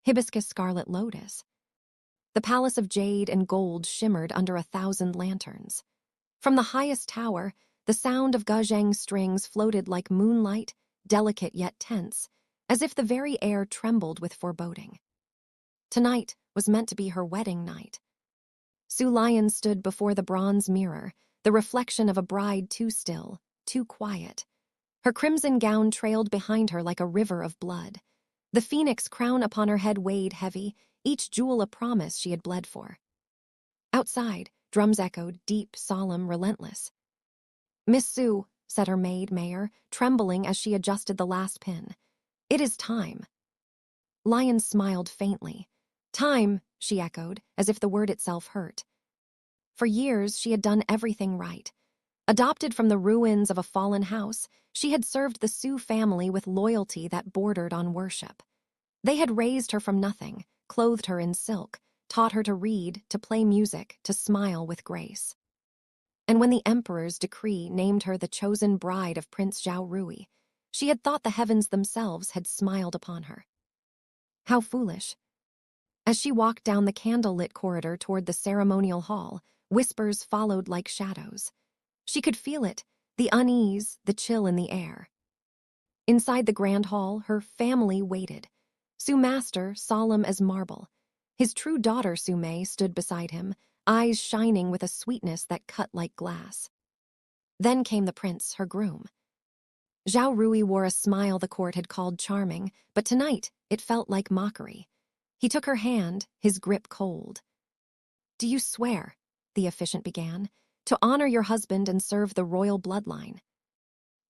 hibiscus Scarlet Lotus. The palace of jade and gold shimmered under 1,000 lanterns. From the highest tower, the sound of gazheng strings floated like moonlight, delicate yet tense, as if the very air trembled with foreboding. Tonight was meant to be her wedding night. Sue Lyon stood before the bronze mirror, the reflection of a bride too still, too quiet. Her crimson gown trailed behind her like a river of blood. The phoenix crown upon her head weighed heavy, each jewel a promise she had bled for. Outside, drums echoed, deep, solemn, relentless. "Miss Sue," said her maid, Mayor, trembling as she adjusted the last pin. "It is time." Lyon smiled faintly. "Time," she echoed, as if the word itself hurt. For years, she had done everything right. Adopted from the ruins of a fallen house, she had served the Sue family with loyalty that bordered on worship. They had raised her from nothing, clothed her in silk, taught her to read, to play music, to smile with grace. And when the emperor's decree named her the chosen bride of Prince Zhao Rui, she had thought the heavens themselves had smiled upon her. How foolish. As she walked down the candle-lit corridor toward the ceremonial hall, whispers followed like shadows. She could feel it, the unease, the chill in the air. Inside the grand hall, her family waited. Sue Master, solemn as marble. His true daughter, Sue May, stood beside him, eyes shining with a sweetness that cut like glass. Then came the prince, her groom. Zhao Rui wore a smile the court had called charming, but tonight it felt like mockery. He took her hand, his grip cold. "Do you swear," the officiant began, "to honor your husband and serve the royal bloodline?"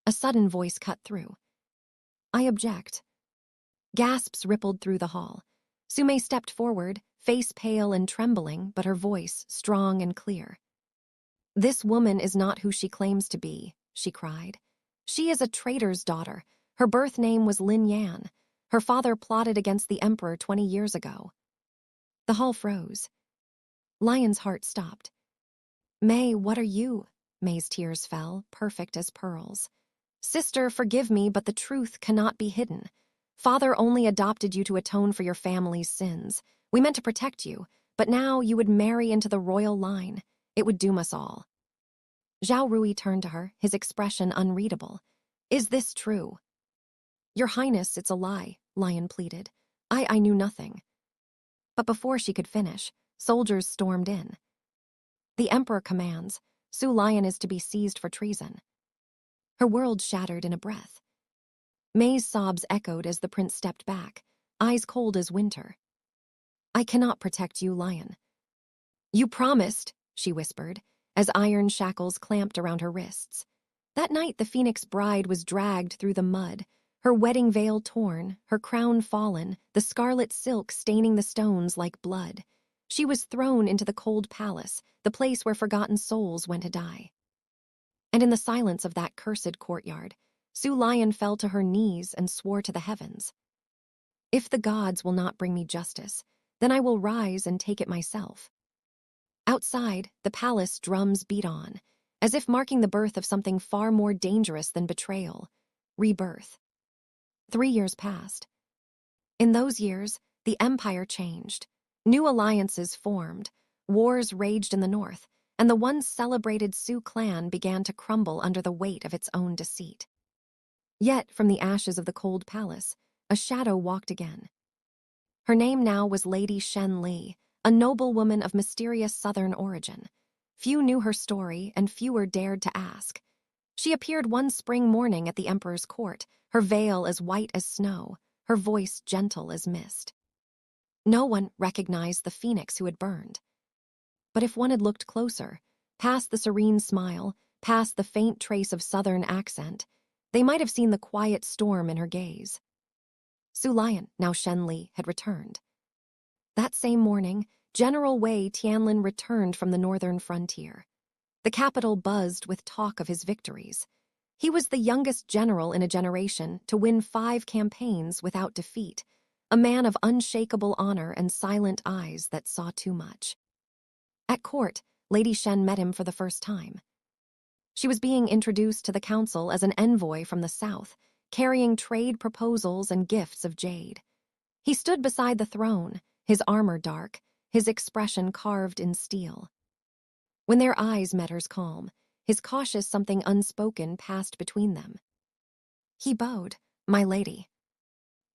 A sudden voice cut through. "I object." Gasps rippled through the hall. Sumay stepped forward, face pale and trembling, but her voice strong and clear. "This woman is not who she claims to be," she cried. "She is a traitor's daughter. Her birth name was Lin Yan. Her father plotted against the emperor 20 years ago." The hall froze. Lyon's heart stopped. "May, what are you?" May's tears fell, perfect as pearls. "Sister, forgive me, but the truth cannot be hidden. Father only adopted you to atone for your family's sins. We meant to protect you, but now you would marry into the royal line. It would doom us all." Zhao Rui turned to her, his expression unreadable. "Is this true?" "Your Highness, it's a lie," Lyon pleaded. I knew nothing." But before she could finish, soldiers stormed in. "The emperor commands. Sue Lyon is to be seized for treason." Her world shattered in a breath. May's sobs echoed as the prince stepped back, eyes cold as winter. "I cannot protect you, Lyon." "You promised," she whispered, as iron shackles clamped around her wrists. That night the Phoenix bride was dragged through the mud, her wedding veil torn, her crown fallen, the scarlet silk staining the stones like blood. She was thrown into the cold palace, the place where forgotten souls went to die. And in the silence of that cursed courtyard, Sue Lyon fell to her knees and swore to the heavens. "If the gods will not bring me justice, then I will rise and take it myself." Outside, the palace drums beat on, as if marking the birth of something far more dangerous than betrayal, rebirth. 3 years passed. In those years, the empire changed. New alliances formed, wars raged in the north, and the once celebrated Sioux clan began to crumble under the weight of its own deceit. Yet, from the ashes of the cold palace, a shadow walked again. Her name now was Lady Shen Li, a noblewoman of mysterious southern origin. Few knew her story, and fewer dared to ask. She appeared one spring morning at the emperor's court, her veil as white as snow, her voice gentle as mist. No one recognized the phoenix who had burned. But if one had looked closer, past the serene smile, past the faint trace of southern accent, they might have seen the quiet storm in her gaze. Sue Lyon, now Shen Li, had returned. That same morning, General Wei Tianlin returned from the northern frontier. The capital buzzed with talk of his victories. He was the youngest general in a generation to win 5 campaigns without defeat, a man of unshakable honor and silent eyes that saw too much. At court, Lady Shen met him for the first time. She was being introduced to the council as an envoy from the south, carrying trade proposals and gifts of jade. He stood beside the throne, his armor dark, his expression carved in steel. When their eyes met hers calm, his cautious something unspoken passed between them. He bowed, "My lady."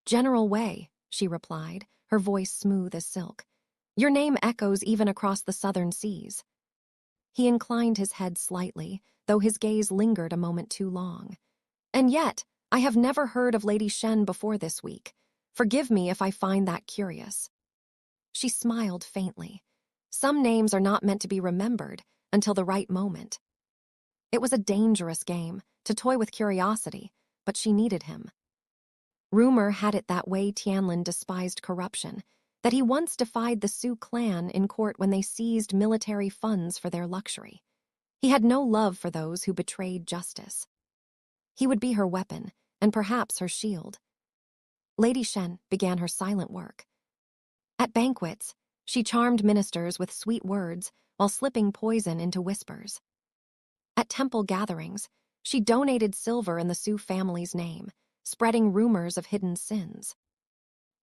"General Wei," she replied, her voice smooth as silk. "Your name echoes even across the southern seas." He inclined his head slightly, though his gaze lingered a moment too long. "And yet, I have never heard of Lady Shen before this week. Forgive me if I find that curious." She smiled faintly. Some names are not meant to be remembered until the right moment. It was a dangerous game, to toy with curiosity, but she needed him. Rumor had it that Wei Tianlin despised corruption, that he once defied the Su clan in court when they seized military funds for their luxury. He had no love for those who betrayed justice. He would be her weapon, and perhaps her shield. Lady Shen began her silent work. At banquets, she charmed ministers with sweet words while slipping poison into whispers. At temple gatherings, she donated silver in the Su family's name, spreading rumors of hidden sins.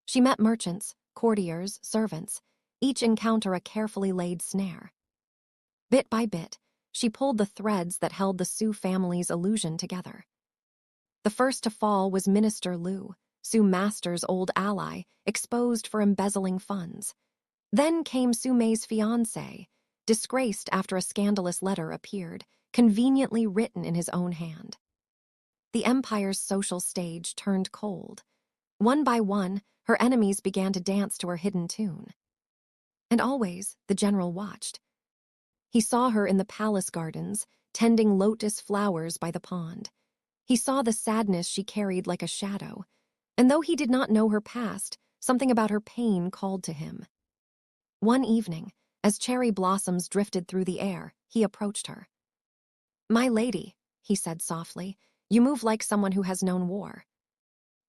She met merchants, courtiers, servants, each encounter a carefully laid snare. Bit by bit, she pulled the threads that held the Su family's illusion together. The first to fall was Minister Liu, Su Master's old ally, exposed for embezzling funds. Then came Su Mei's fiancé, disgraced after a scandalous letter appeared, conveniently written in his own hand. The empire's social stage turned cold. One by one, her enemies began to dance to her hidden tune. And always, the general watched. He saw her in the palace gardens, tending lotus flowers by the pond. He saw the sadness she carried like a shadow, and though he did not know her past, something about her pain called to him. One evening, as cherry blossoms drifted through the air, he approached her. "My lady," he said softly, "you move like someone who has known war."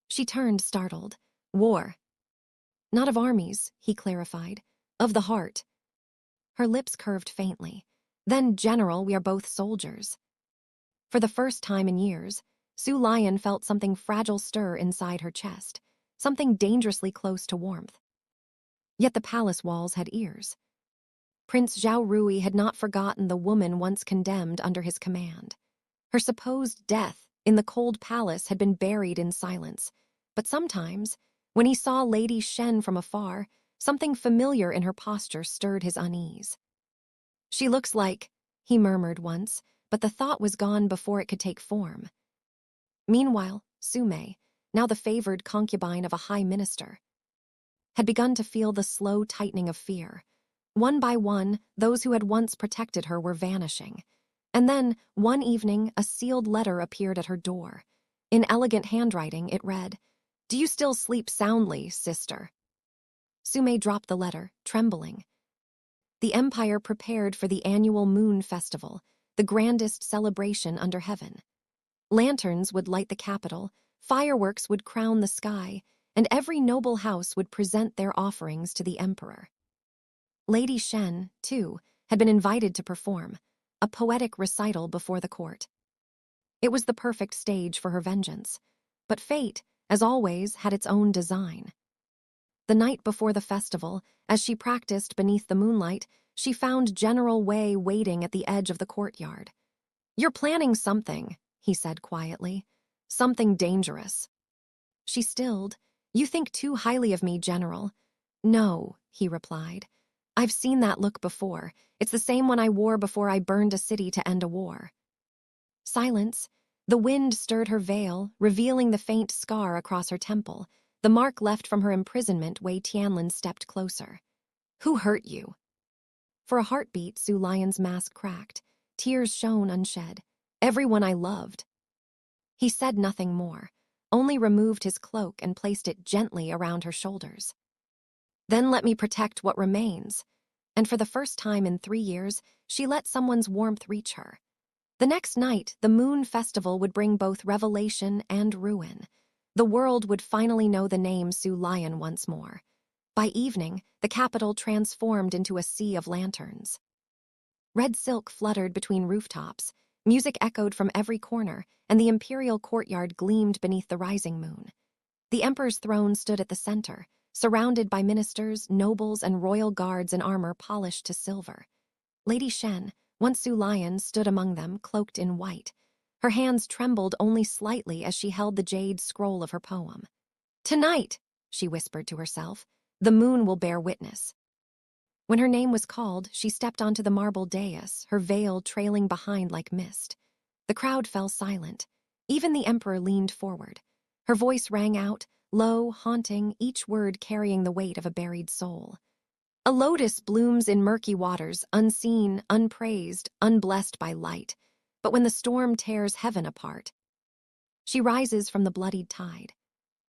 She turned, startled. "War. Not of armies," he clarified, "of the heart." Her lips curved faintly. "Then, General, we are both soldiers." For the first time in years, Su Lion felt something fragile stir inside her chest, something dangerously close to warmth. Yet the palace walls had ears. Prince Zhao Rui had not forgotten the woman once condemned under his command. Her supposed death in the cold palace had been buried in silence, but sometimes, when he saw Lady Shen from afar, something familiar in her posture stirred his unease. "She looks like," he murmured once, but the thought was gone before it could take form. Meanwhile, Su Mei, now the favored concubine of a high minister, had begun to feel the slow tightening of fear. One by one, those who had once protected her were vanishing. And then, one evening, a sealed letter appeared at her door. In elegant handwriting, it read, "Do you still sleep soundly, sister?" Su Mei dropped the letter, trembling. The empire prepared for the annual Moon Festival, the grandest celebration under heaven. Lanterns would light the capital, fireworks would crown the sky, and every noble house would present their offerings to the emperor. Lady Shen, too, had been invited to perform, a poetic recital before the court. It was the perfect stage for her vengeance, but fate, as always, had its own design. The night before the festival, as she practiced beneath the moonlight, she found General Wei waiting at the edge of the courtyard. "You're planning something," he said quietly. "Something dangerous." She stilled. "You think too highly of me, General." "No," he replied. "I've seen that look before. It's the same one I wore before I burned a city to end a war." Silence. The wind stirred her veil, revealing the faint scar across her temple, the mark left from her imprisonment. Wei Tianlin stepped closer. "Who hurt you?" For a heartbeat, Su Lion's mask cracked. Tears shone unshed. "Everyone I loved." He said nothing more, only removed his cloak and placed it gently around her shoulders. "Then let me protect what remains." And for the first time in 3 years, she let someone's warmth reach her. The next night, the Moon Festival would bring both revelation and ruin. The world would finally know the name Su Lion once more. By evening, the capital transformed into a sea of lanterns. Red silk fluttered between rooftops, music echoed from every corner, and the imperial courtyard gleamed beneath the rising moon. The emperor's throne stood at the center, surrounded by ministers, nobles, and royal guards in armor polished to silver. Lady Shen, once Su Lion, stood among them, cloaked in white. Her hands trembled only slightly as she held the jade scroll of her poem. "Tonight," she whispered to herself, "the moon will bear witness." When her name was called, she stepped onto the marble dais, her veil trailing behind like mist. The crowd fell silent. Even the emperor leaned forward. Her voice rang out, low, haunting, each word carrying the weight of a buried soul. "A lotus blooms in murky waters, unseen, unpraised, unblessed by light. But when the storm tears heaven apart, she rises from the bloodied tide."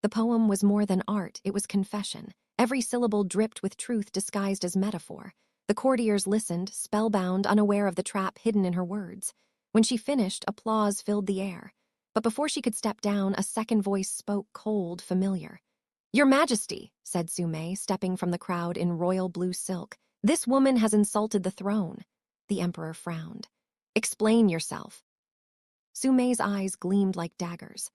The poem was more than art, it was confession. Every syllable dripped with truth disguised as metaphor. The courtiers listened, spellbound, unaware of the trap hidden in her words. When she finished, applause filled the air. But before she could step down, a second voice spoke, cold, familiar. "Your Majesty," said Su Mei, stepping from the crowd in royal blue silk, "this woman has insulted the throne." The emperor frowned. "Explain yourself." Su Mei's eyes gleamed like daggers.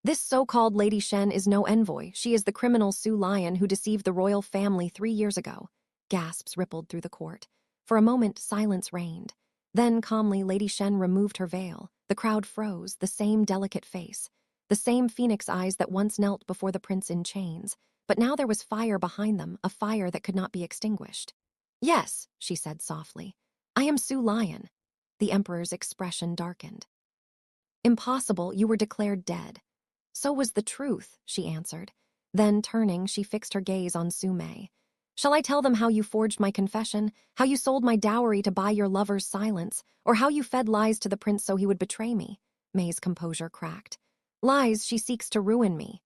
"This so-called Lady Shen is no envoy. She is the criminal Su Lion who deceived the royal family 3 years ago." Gasps rippled through the court. For a moment, silence reigned. Then, calmly, Lady Shen removed her veil. The crowd froze, the same delicate face, the same phoenix eyes that once knelt before the prince in chains. But now there was fire behind them, a fire that could not be extinguished. "Yes," she said softly, "I am Su Lion." The emperor's expression darkened. "Impossible, you were declared dead." "So was the truth," she answered. Then, turning, she fixed her gaze on Su Mei. "Shall I tell them how you forged my confession, how you sold my dowry to buy your lover's silence, or how you fed lies to the prince so he would betray me?" Mei's composure cracked. "Lies she seeks to ruin me."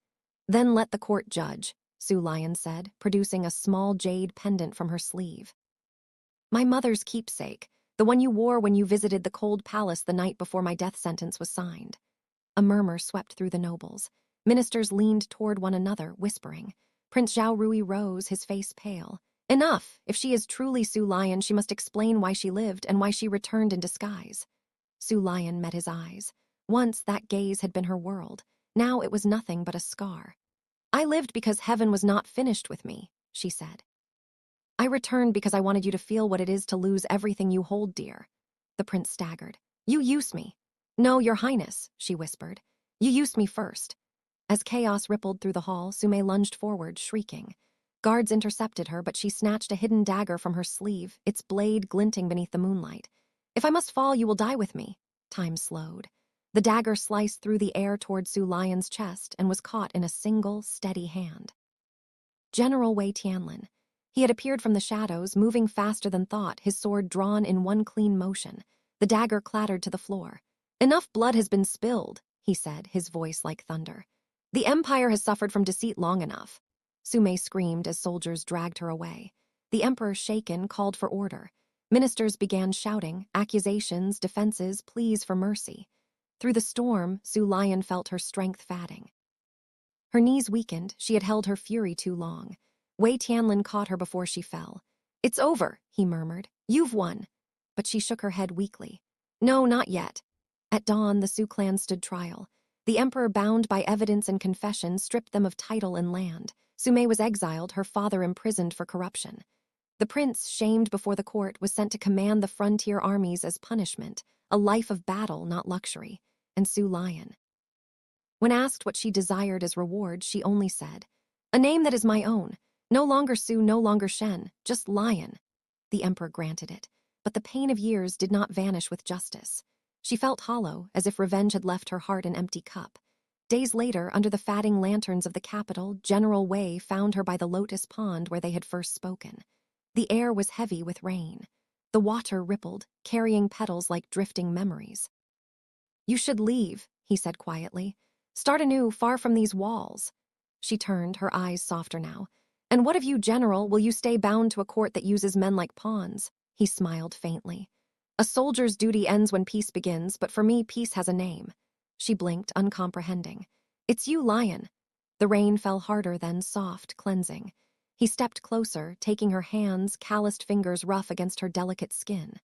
"Then let the court judge," Su Lion said, producing a small jade pendant from her sleeve. "My mother's keepsake, the one you wore when you visited the cold palace the night before my death sentence was signed." A murmur swept through the nobles. Ministers leaned toward one another, whispering. Prince Zhao Rui rose, his face pale. "Enough! If she is truly Su Lion, she must explain why she lived and why she returned in disguise." Su Lion met his eyes. Once that gaze had been her world. Now it was nothing but a scar. "I lived because heaven was not finished with me," she said. "I returned because I wanted you to feel what it is to lose everything you hold dear." The prince staggered. "You used me." "No, your highness," she whispered. "You used me first." As chaos rippled through the hall, Su Mei lunged forward, shrieking. Guards intercepted her, but she snatched a hidden dagger from her sleeve, its blade glinting beneath the moonlight. "If I must fall, you will die with me." Time slowed. The dagger sliced through the air toward Su Lion's chest and was caught in a single, steady hand. General Wei Tianlin. He had appeared from the shadows, moving faster than thought, his sword drawn in one clean motion. The dagger clattered to the floor. "Enough blood has been spilled," he said, his voice like thunder. "The Empire has suffered from deceit long enough." Su Mei screamed as soldiers dragged her away. The emperor, shaken, called for order. Ministers began shouting, accusations, defenses, pleas for mercy. Through the storm, Su Lion felt her strength fading. Her knees weakened, she had held her fury too long. Wei Tianlin caught her before she fell. "It's over," he murmured. "You've won." But she shook her head weakly. "No, not yet." At dawn, the Su clan stood trial. The emperor, bound by evidence and confession, stripped them of title and land. Su Mei was exiled, her father imprisoned for corruption. The prince, shamed before the court, was sent to command the frontier armies as punishment, a life of battle, not luxury. And Su Lion. When asked what she desired as reward, she only said, "A name that is my own. No longer Su, no longer Shen, just Lion." The emperor granted it, but the pain of years did not vanish with justice. She felt hollow, as if revenge had left her heart an empty cup. Days later, under the fading lanterns of the capital, General Wei found her by the lotus pond where they had first spoken. The air was heavy with rain. The water rippled, carrying petals like drifting memories. "You should leave," he said quietly. "Start anew, far from these walls." She turned, her eyes softer now. "And what of you, General? Will you stay bound to a court that uses men like pawns?" He smiled faintly. "A soldier's duty ends when peace begins, but for me, peace has a name." She blinked, uncomprehending. "It's you, Lion." The rain fell harder then, soft, cleansing. He stepped closer, taking her hands, calloused fingers rough against her delicate skin.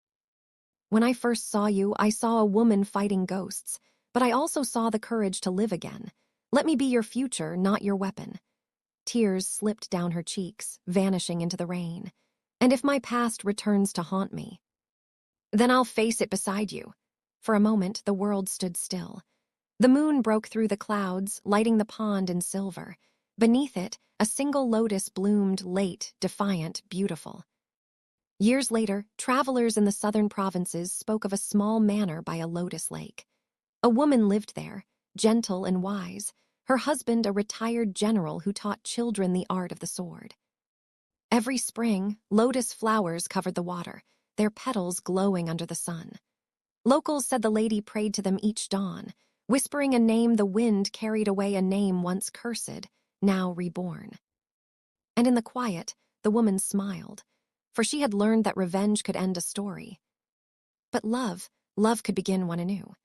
"When I first saw you, I saw a woman fighting ghosts, but I also saw the courage to live again. Let me be your future, not your weapon." Tears slipped down her cheeks, vanishing into the rain. And if my past returns to haunt me, then I'll face it beside you. For a moment, the world stood still. The moon broke through the clouds, lighting the pond in silver. Beneath it, a single lotus bloomed, late, defiant, beautiful. Years later, travelers in the southern provinces spoke of a small manor by a lotus lake. A woman lived there, gentle and wise, her husband a retired general who taught children the art of the sword. Every spring, lotus flowers covered the water, their petals glowing under the sun. Locals said the lady prayed to them each dawn, whispering a name the wind carried away, a name once cursed, now reborn. And in the quiet, the woman smiled, for she had learned that revenge could end a story. But love could begin one anew.